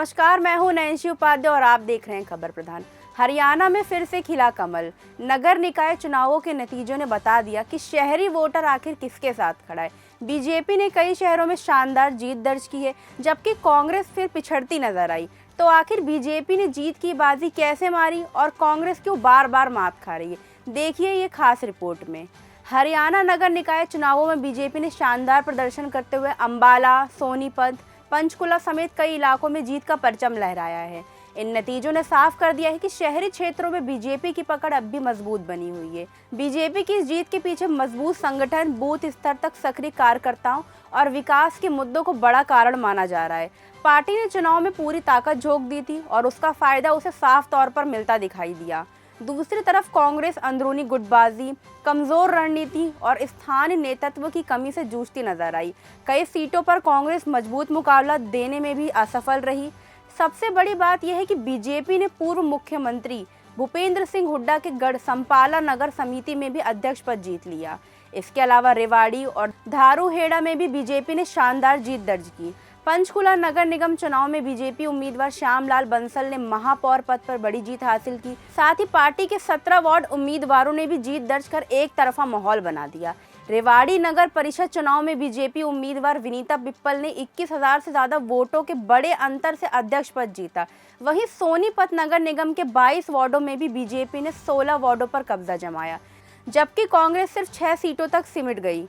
नमस्कार, मैं हूं नैन्सी उपाध्याय और आप देख रहे हैं खबर प्रधान। हरियाणा में फिर से खिला कमल। नगर निकाय चुनावों के नतीजों ने बता दिया कि शहरी वोटर आखिर किसके साथ खड़ा है। बीजेपी ने कई शहरों में शानदार जीत दर्ज की है, जबकि कांग्रेस फिर पिछड़ती नजर आई। तो आखिर बीजेपी ने जीत की बाजी कैसे मारी और कांग्रेस क्यों बार बार मात खा रही है, देखिए ये खास रिपोर्ट में। हरियाणा नगर निकाय चुनावों में बीजेपी ने शानदार प्रदर्शन करते हुए अंबाला, सोनीपत, पंचकुला समेत कई इलाकों में जीत का परचम लहराया है। इन नतीजों ने साफ कर दिया है कि शहरी क्षेत्रों में बीजेपी की पकड़ अब भी मजबूत बनी हुई है। बीजेपी की इस जीत के पीछे मजबूत संगठन, बूथ स्तर तक सक्रिय कार्यकर्ताओं और विकास के मुद्दों को बड़ा कारण माना जा रहा है। पार्टी ने चुनाव में पूरी ताकत झोंक दी थी और उसका फायदा उसे साफ तौर पर मिलता दिखाई दिया। दूसरी तरफ कांग्रेस अंदरूनी गुटबाजी, कमजोर रणनीति और स्थानीय नेतृत्व की कमी से जूझती नजर आई। कई सीटों पर कांग्रेस मजबूत मुकाबला देने में भी असफल रही। सबसे बड़ी बात यह है कि बीजेपी ने पूर्व मुख्यमंत्री भूपेंद्र सिंह हुड्डा के गढ़ संपाला नगर समिति में भी अध्यक्ष पद जीत लिया। इसके अलावा रेवाड़ी और धारूहेड़ा में भी बीजेपी ने शानदार जीत दर्ज की। पंचकुला नगर निगम चुनाव में बीजेपी उम्मीदवार श्यामलाल बंसल ने महापौर पद पर बड़ी जीत हासिल की। साथ ही पार्टी के 17 वार्ड उम्मीदवारों ने भी जीत दर्ज कर एक तरफा माहौल बना दिया। रेवाड़ी नगर परिषद चुनाव में बीजेपी उम्मीदवार विनीता पिप्पल ने 21,000 से ज्यादा वोटों के बड़े अंतर से अध्यक्ष पद जीता। वहीं सोनीपत नगर निगम के 22 वार्डों में भी बीजेपी ने 16 वार्डों पर कब्जा जमाया, जबकि कांग्रेस सिर्फ 6 सीटों तक सिमट गई।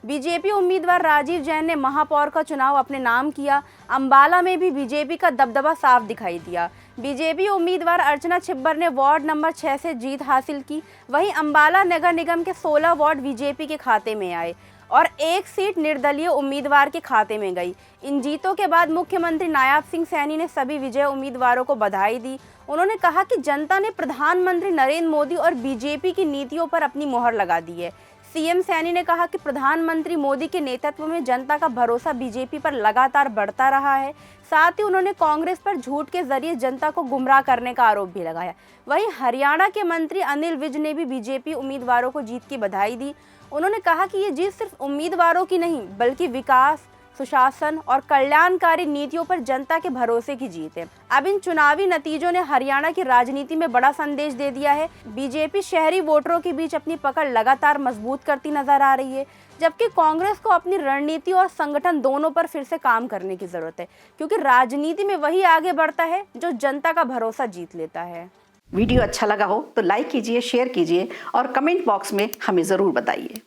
बीजेपी उम्मीदवार राजीव जैन ने महापौर का चुनाव अपने नाम किया। अंबाला में भी बीजेपी का दबदबा साफ दिखाई दिया। बीजेपी उम्मीदवार अर्चना छिब्बर ने वार्ड नंबर 6 से जीत हासिल की। वहीं अंबाला नगर निगम के 16 वार्ड बीजेपी के खाते में आए और एक सीट निर्दलीय उम्मीदवार के खाते में गई। इन जीतों के बाद मुख्यमंत्री नायब सिंह सैनी ने सभी विजय उम्मीदवारों को बधाई दी। उन्होंने कहा कि जनता ने प्रधानमंत्री नरेंद्र मोदी और बीजेपी की नीतियों पर अपनी मोहर लगा दी है। सीएम सैनी ने कहा कि प्रधानमंत्री मोदी के नेतृत्व में जनता का भरोसा बीजेपी पर लगातार बढ़ता रहा है। साथ ही उन्होंने कांग्रेस पर झूठ के जरिए जनता को गुमराह करने का आरोप भी लगाया। वहीं हरियाणा के मंत्री अनिल विज ने भी बीजेपी उम्मीदवारों को जीत की बधाई दी। उन्होंने कहा कि ये जीत सिर्फ उम्मीदवारों की नहीं, बल्कि विकास, सुशासन और कल्याणकारी नीतियों पर जनता के भरोसे की जीत है। अब इन चुनावी नतीजों ने हरियाणा की राजनीति में बड़ा संदेश दे दिया है। बीजेपी शहरी वोटरों के बीच अपनी पकड़ लगातार मजबूत करती नजर आ रही है, जबकि कांग्रेस को अपनी रणनीति और संगठन दोनों पर फिर से काम करने की जरूरत है, क्योंकि राजनीति में वही आगे बढ़ता है जो जनता का भरोसा जीत लेता है। वीडियो अच्छा लगा हो तो लाइक कीजिए, शेयर कीजिए और कमेंट बॉक्स में हमें जरूर बताइए।